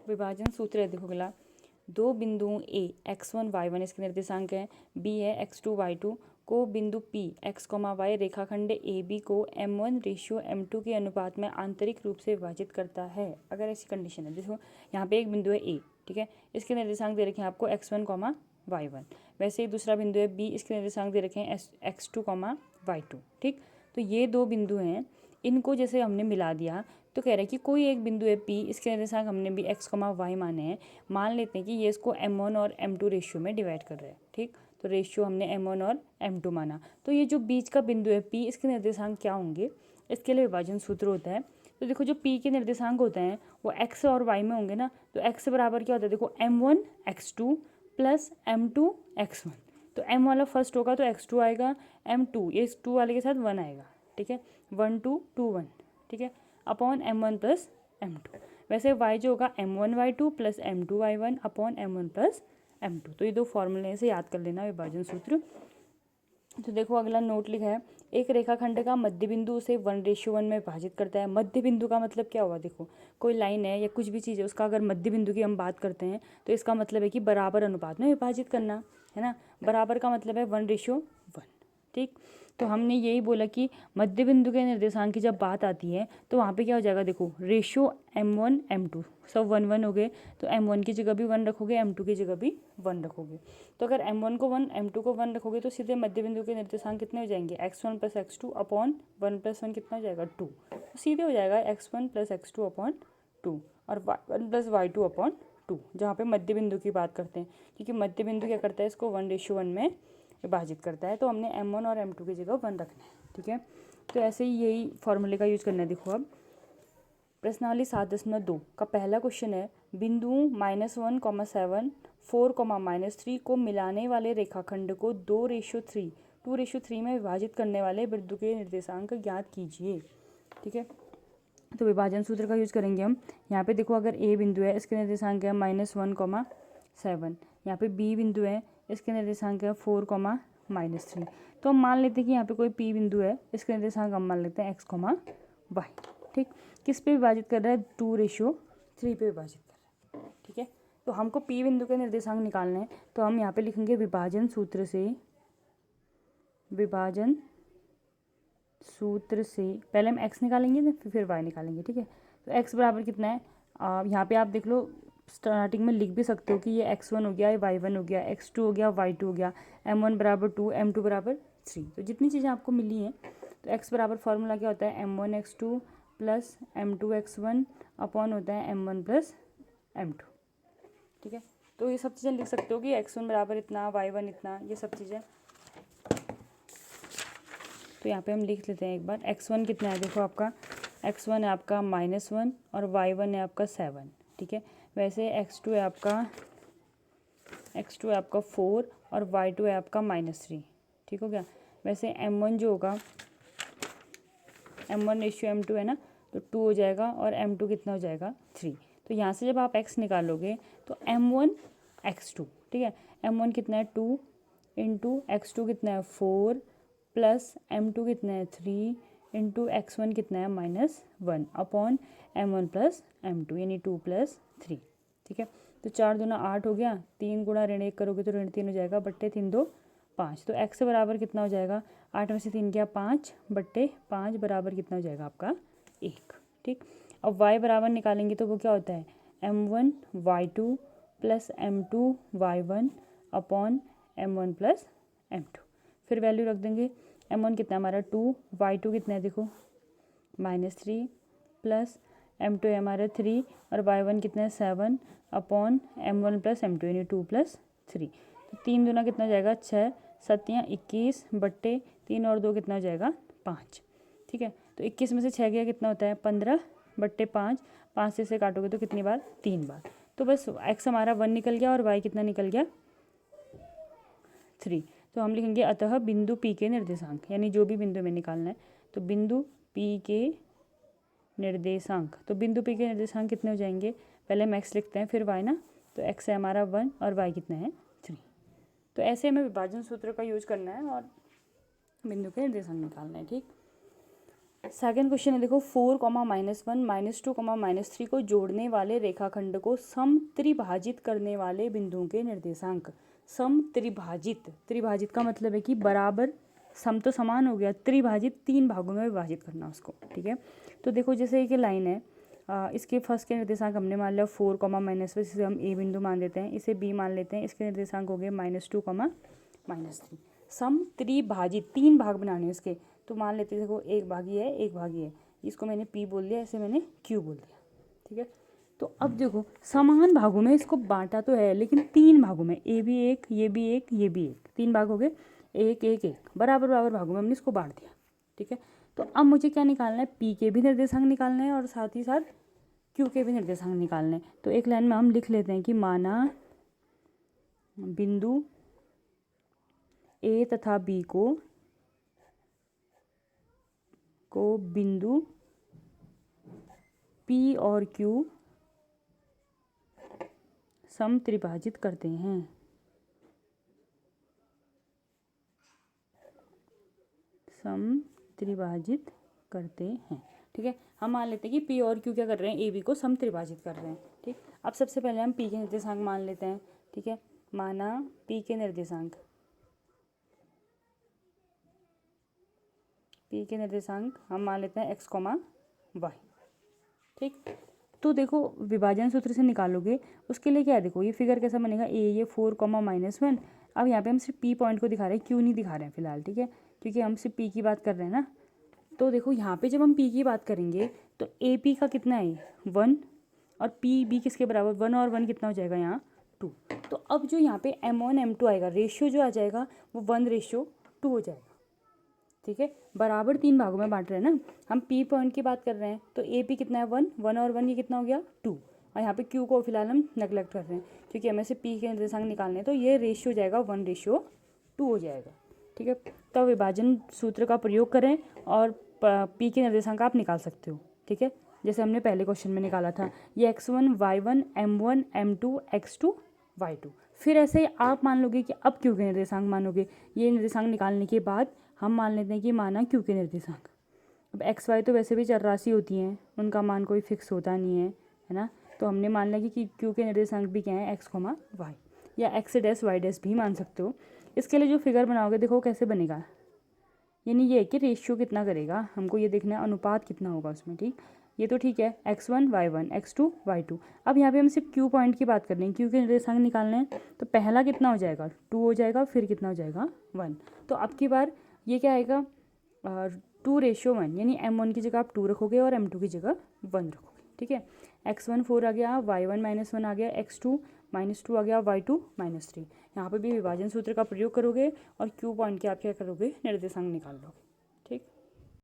विभाजन सूत्र है देखो अगला, दो बिंदुओं ए x1 y1 इसके निर्देशांक हैं, बी है x2 y2 को बिंदु P x, y रेखाखंड ए बी को m1:m2 के अनुपात में आंतरिक रूप से विभाजित करता है। अगर ऐसी कंडीशन है, देखो यहाँ पे एक बिंदु है ए, ठीक है, इसके निर्देशांक दे रखे हैं आपको x1, y1। वैसे ही दूसरा बिंदु है बी, इसके निर्देशांक दे रखे हैं x2, y2। ठीक, तो ये दो बिंदु हैं, इनको जैसे हमने मिला दिया तो कह रहा है कि कोई एक बिंदु है P, इसके निर्देशांक हमने भी x, y माने हैं। मान लेते हैं कि ये इसको m1 और m2 रेशियो में डिवाइड कर रहे हैं। ठीक, तो रेशियो हमने m1 और m2 माना, तो ये जो बीच का बिंदु है P, इसके निर्देशांक क्या होंगे, इसके लिए विभाजन सूत्र होता है। तो देखो जो P के निर्देशांक होते हैं वो x और y में होंगे ना, तो x बराबर क्या होता है, देखो m1 x2 plus m2 x1। तो m वाला फर्स्ट होगा तो x2 आएगा, m2 ये 2 वाले के साथ 1 आएगा। ठीक है, 1 2 2 1, ठीक है, अपॉन m1 प्लस m2। वैसे y जो होगा m1 y2 plus m2 y1 upon m1 plus m2। तो ये दो फॉर्मूले से याद कर लेना विभाजन सूत्र। तो देखो अगला नोट लिखा है, एक रेखाखंड का मध्य बिंदु उसे 1:1 में विभाजित करता है। मध्य बिंदु का मतलब क्या हुआ, देखो कोई लाइन है या कुछ भी चीज़ है, उसका अगर मध्य बिंदु की हम बात करते हैं तो इसका मतलब है कि बराबर अनुपात में विभाजित करना है ना। बराबर का मतलब है 1:1। ठीक, तो हमने यही बोला कि मध्य बिंदु के निर्देशांक की जब बात आती है तो वहाँ पे क्या हो जाएगा, देखो रेशियो m1 m2 सब 1 1 हो गए, तो m1 की जगह भी 1 रखोगे, m2 की जगह भी 1 रखोगे। तो अगर m1 को 1 m2 को 1 रखोगे तो सीधे मध्य बिंदु के निर्देशांक कितने हो जाएंगे, x1 plus x2 upon 1 plus 1 कितना हो जाएगा 2। तो सीधे हो जाएगा x1 प्लस x2 अपॉन 2 और y1 प्लस y2 अपॉन 2, जहाँ पे मध्य बिंदु की बात करते हैं, क्योंकि मध्य बिंदु क्या करता है, इसको 1:1 में विभाजित करता है। तो हमने m1 और m2 की जगह 1 रखना है। ठीक है, तो ऐसे ही यही फॉर्मूले का यूज करना है। देखो अब प्रश्नावली 7.2 का पहला क्वेश्चन है, बिंदुओं -1, 7, 4, -3 को मिलाने वाले रेखाखंड को 2:3 में विभाजित करने वाले बिंदु के निर्देशांक ज्ञात कीजिए। ठीक है, तो विभाजन सूत्र का यूज करेंगे हम। यहाँ पे देखो अगर ए बिंदु है, इसके निर्देशांक है -1, 7। यहाँ पे बी बिंदु है, इसके निर्देशांक है 4, -3। तो हम मान लेते हैं कि यहाँ पे कोई पी बिंदु है, इसके निर्देशांक हम मान लेते हैं x, y। ठीक, किस पे विभाजित कर रहा है, 2:3 पे विभाजित कर रहा है। ठीक है, तो हमको पी बिंदु के निर्देशांक निकालने हैं, तो हम यहाँ पे लिखेंगे विभाजन सूत्र से पहले हम x निकालेंगे फिर y निकालेंगे। ठीक है, तो x बराबर कितना है, यहाँ पे आप देख लो, स्टार्टिंग में लिख भी सकते हो कि ये x1 हो गया, ये y1 हो गया, x2 हो गया, y2 हो गया, m1 बराबर 2, m2 बराबर 3। तो जितनी चीज़ें आपको मिली हैं, तो x बराबर फॉर्मूला क्या होता है, m1 x2 plus m2 x1 upon होता है m1 प्लस m2। ठीक है, तो ये सब चीज़ें लिख सकते हो कि x1 बराबर इतना, y1 इतना, ये सब चीज़ें। तो यहाँ पे हम लिख लेते हैं एक बार, x1 कितना है, देखो आपका x1 है आपका -1 और y1 है आपका 7। ठीक है, वैसे x2 है आपका 4 और y2 है आपका -3। ठीक हो गया। वैसे m1 जो होगा, m1:m2 है ना, तो 2 हो जाएगा और m2 कितना हो जाएगा 3। तो यहाँ से जब आप x निकालोगे तो m1 x2, ठीक है, m1 कितना है 2 इंटू x2 कितना है 4 प्लस m2 कितना है 3 इंटू x1 कितना है -1 अपॉन m1 प्लस m2 यानी 2 प्लस 3। ठीक है, तो 4 दूना 8 हो गया, 3 गुणा ऋण 1 करोगे तो ऋण 3 हो जाएगा, बट्टे 3 2 5। तो x बराबर कितना हो जाएगा, 8 में से 3 गया 5, बट्टे 5 बराबर कितना हो जाएगा आपका 1। ठीक, अब y बराबर निकालेंगे तो वो क्या होता है, m1 y2 plus m2 y1 upon m1 plus m2। फिर वैल्यू रख देंगे, m1 कितना है हमारा 2, y2 कितना है देखो -3 प्लस m2 है हमारा 3 और y1 कितना है 7 अपॉन m1 प्लस m2 यानी 2 प्लस 3। तो 3 दूना कितना हो जाएगा 6, 7 21 बट्टे 3 और 2 कितना हो जाएगा 5। ठीक है, तो 21 में से 6 गया कितना होता है 15 बट्टे 5, 5 से काटोगे तो कितनी बार 3 बार। तो बस x हमारा 1 निकल गया और y कितना निकल गया 3। तो हम लिखेंगे अतः बिंदु P के निर्देशांक, यानी जो भी बिंदु में निकालना है, तो बिंदु P के निर्देशांक, तो बिंदु P के निर्देशांक कितने हो जाएंगे, पहले हम x लिखते हैं फिर y ना, तो x है हमारा 1 और y कितना है 3। तो ऐसे हमें विभाजन सूत्र का यूज करना है और बिंदु के निर्देशांक निकालना है। ठीक, सेकंड क्वेश्चन है, देखो 4, -1, -2, -3 को जोड़ने वाले रेखाखंड को समत्रिभाजित करने वाले बिंदुओं के निर्देशांक। समत्रिभाजित, त्रिभाजित का मतलब है कि बराबर, सम तो समान हो गया, त्रिभाजित 3 भागों में विभाजित करना उसको, ठीक है। तो देखो जैसे एक लाइन है, इसके फर्स्ट के निर्देशांक हमने मान लिया 4, -1, इसे हम ए बिंदु मान लेते हैं, इसे बी मान लेते हैं, इसके निर्देशांक हो गए -2, -3। सम त्रिभाजित 3 भाग बनाने इसके, तो मान लेते हैं देखो एक भागी है, एक भागी है, इसको मैंने पी बोल दिया, इसे मैंने क्यू बोल दिया, ठीक है। तो अब देखो समान भागों में इसको बांटा तो है, लेकिन 3 भागों में, ए भी एक, ये भी एक, ये भी एक, 3 भाग हो गए, एक एक एक, बराबर बराबर भागों में हमने इसको बांट दिया, ठीक है। तो अब मुझे क्या निकालना है, पी के भी निर्देशांक निकालना है और साथ ही साथ क्यू के भी निर्देशांक निकालने हैं। तो एक लाइन में हम लिख लेते हैं कि माना बिंदु ए तथा बी को बिंदु पी और क्यू समत्रिभाजित करते हैं। समत्रिभाजित करते हैं, ठीक है। हम मान लेते हैं कि पी और क्यू क्या कर रहे हैं, ए बी को समत्रिभाजित कर रहे हैं, ठीक। अब सबसे पहले हम पी के निर्देशांक मान लेते हैं, ठीक है। माना पी के निर्देशांक, पी के निर्देशांक हम मान लेते हैं x, y, ठीक। तो देखो विभाजन सूत्र से निकालोगे, उसके लिए क्या है, देखो ये फिगर कैसा बनेगा, ये 4, -1। अब यहाँ पे हम सिर्फ पी पॉइंट को दिखा रहे हैं, क्यों नहीं दिखा रहे हैं फिलहाल, ठीक है, क्योंकि हम सिर्फ पी की बात कर रहे हैं ना। तो देखो यहाँ पे जब हम पी की बात करेंगे तो ए पी का कितना है 1, और पी बी किसके बराबर, 1 और 1 कितना हो जाएगा यहाँ 2। तो अब जो यहाँ पे M1 M2 आएगा, रेशियो जो आ जाएगा वो 1:2 हो जाएगा, ठीक है। बराबर 3 भागों में बांट रहे हैं ना हम, पी पॉइंट की बात कर रहे हैं, तो ए पी कितना है 1, 1 और 1 ये कितना हो गया 2, और यहाँ पे क्यू को फिलहाल हम नेगलेक्ट कर रहे हैं क्योंकि हमें से पी के निर्देशांक निकालने हैं, तो ये रेशियो जाएगा 1:2 हो जाएगा, ठीक है। तो विभाजन सूत्र का प्रयोग करें और पी के निर्देशांक आप निकाल सकते हो, ठीक है, जैसे हमने पहले क्वेश्चन में निकाला था, ये x1, y1, m1, m2, x2, y2। फिर ऐसे आप मान लोगे कि अब क्यू के निर्देशांक मानोगे, ये निर्देशांक निकालने के बाद हम मान लेते हैं कि माना क्यू के निर्देशांक। अब एक्स वाई तो वैसे भी चर राशि होती हैं, उनका मान कोई फिक्स होता नहीं है ना। तो हमने मान लिया कि क्यू के निर्देशांक भी क्या है, x, y, या x डैश y डैश भी मान सकते हो। इसके लिए जो फिगर बनाओगे देखो कैसे बनेगा, यानी ये है कि रेशियो कितना करेगा, हमको ये देखना है अनुपात कितना होगा उसमें, ठीक। ये तो ठीक है, x1 y1, x2 y2। अब यहाँ पे हम सिर्फ क्यू पॉइंट की बात कर रहे हैं, क्यू के निर्देशांक निकालने हैं, तो पहला कितना हो जाएगा 2 हो जाएगा, फिर कितना हो जाएगा 1। तो अब की बार ये क्या आएगा 2:1, यानी m1 की जगह आप 2 रखोगे और m2 की जगह 1 रखोगे, ठीक है। x1 4 आ गया, y1 -1 आ गया, x2 -2 आ गया, y2 -3। यहाँ पे भी विभाजन सूत्र का प्रयोग करोगे और क्यू पॉइंट के आप क्या करोगे, निर्देशांक निकाल लोगे।